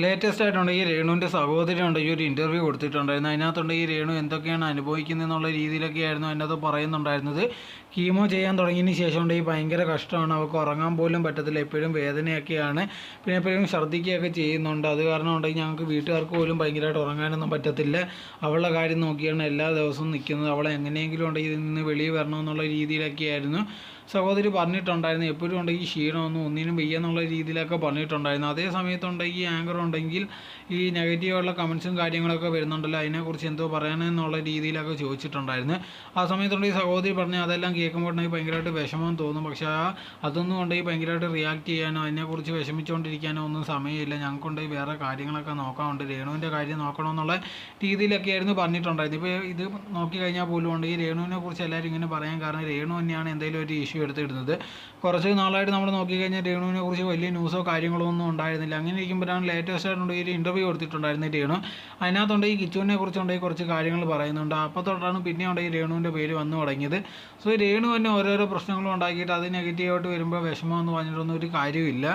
Latest ആയിട്ടുണ്ടെങ്കിൽ രേണുവിൻ്റെ സഹോദരി ഉണ്ടെങ്കിൽ ഒരു ഇൻ്റർവ്യൂ കൊടുത്തിട്ടുണ്ടായിരുന്നു. അതിനകത്തുണ്ടെങ്കിൽ രേണു എന്തൊക്കെയാണ് അനുഭവിക്കുന്നത് എന്നുള്ള രീതിയിലൊക്കെയായിരുന്നു അതിനകത്ത് പറയുന്നുണ്ടായിരുന്നത്. കീമോ ചെയ്യാൻ തുടങ്ങിയതിന് ശേഷം ഉണ്ടെങ്കിൽ ഭയങ്കര കഷ്ടമാണ്, അവൾക്ക് ഉറങ്ങാൻ പോലും പറ്റത്തില്ല, എപ്പോഴും വേദനയൊക്കെയാണ്, പിന്നെ എപ്പോഴും ഛർദ്ദിക്കുകയൊക്കെ ചെയ്യുന്നുണ്ട്. അത് കാരണം ഉണ്ടെങ്കിൽ ഞങ്ങൾക്ക് വീട്ടുകാർക്ക് പോലും ഭയങ്കരമായിട്ട് ഉറങ്ങാനൊന്നും പറ്റത്തില്ല. അവളുടെ കാര്യം നോക്കിയാണ് എല്ലാ ദിവസവും നിൽക്കുന്നത്. അവളെ എങ്ങനെയെങ്കിലും ഉണ്ടെങ്കിൽ ഇതിൽ നിന്ന് വെളിയിൽ വരണമെന്നുള്ള രീതിയിലൊക്കെയായിരുന്നു സഹോദരി പറഞ്ഞിട്ടുണ്ടായിരുന്നു. എപ്പോഴും ഉണ്ടെങ്കിൽ ക്ഷീണമൊന്നും ഒന്നിനും വയ്യെന്നുള്ള രീതിയിലൊക്കെ പറഞ്ഞിട്ടുണ്ടായിരുന്നു. അതേ സമയത്തുണ്ടെങ്കിൽ ആങ്കർ ഉണ്ടെങ്കിൽ ഈ നെഗറ്റീവായിട്ടുള്ള കമൻസും കാര്യങ്ങളൊക്കെ വരുന്നുണ്ടല്ലോ, അതിനെക്കുറിച്ച് എന്തോ പറയാനെന്നുള്ള രീതിയിലൊക്കെ ചോദിച്ചിട്ടുണ്ടായിരുന്നു. ആ സമയത്തുണ്ടെങ്കിൽ സഹോദരി പറഞ്ഞ് അതെല്ലാം കേൾക്കുമ്പോഴുണ്ടെങ്കിൽ ഭയങ്കരമായിട്ട് വിഷമം തോന്നും. പക്ഷേ അതൊന്നും ഉണ്ടെങ്കിൽ ഭയങ്കരമായിട്ട് റിയാക്ട് ചെയ്യാനോ അതിനെക്കുറിച്ച് വിഷമിച്ചുകൊണ്ടിരിക്കാനോ ഒന്നും സമയമില്ല, ഞങ്ങൾക്കുണ്ടെങ്കിൽ വേറെ കാര്യങ്ങളൊക്കെ നോക്കാനുണ്ട്, രേണുവിൻ്റെ കാര്യം നോക്കണമെന്നുള്ള രീതിയിലൊക്കെയായിരുന്നു പറഞ്ഞിട്ടുണ്ടായിരുന്നു. ഇപ്പോൾ ഇത് നോക്കിക്കഴിഞ്ഞാൽ പോലും ഉണ്ടെങ്കിൽ രേണുവിനെ കുറിച്ച് എല്ലാവരും ഇങ്ങനെ പറയാൻ കാരണം രേണു തന്നെയാണ് എന്തെങ്കിലും ഒരു ഇഷ്യൂ എടുത്തിടുന്നത്. കുറച്ച് നാളായിട്ട് നമ്മൾ നോക്കിക്കഴിഞ്ഞാൽ രേണുവിനെ കുറിച്ച് വലിയ ന്യൂസോ കാര്യങ്ങളോ ഒന്നും ഉണ്ടായിരുന്നില്ല. അങ്ങനെ ഇരിക്കുമ്പോഴാണ് ലേറ്റസ്റ്റ് ആയിട്ടുണ്ടെങ്കിൽ ഒരു ഇൻ്റർവ്യൂ കൊടുത്തിട്ടുണ്ടായിരുന്നു രേണു. അതിനകത്തുണ്ടെങ്കിൽ കിച്ചുവിനെ കുറിച്ചുണ്ടെങ്കിൽ കുറച്ച് കാര്യങ്ങൾ പറയുന്നുണ്ട്. അപ്പോൾ തൊട്ടാണ് പിന്നെ ഉണ്ടെങ്കിൽ രേണുവിൻ്റെ പേര് വന്നു തുടങ്ങിയത്. സോ രേണു തന്നെ ഓരോരോ പ്രശ്നങ്ങളും ഉണ്ടാക്കിയിട്ട് അത് നെഗറ്റീവായിട്ട് വരുമ്പോൾ വിഷമമെന്ന് പറഞ്ഞിട്ടൊന്നും ഒരു കാര്യമില്ല.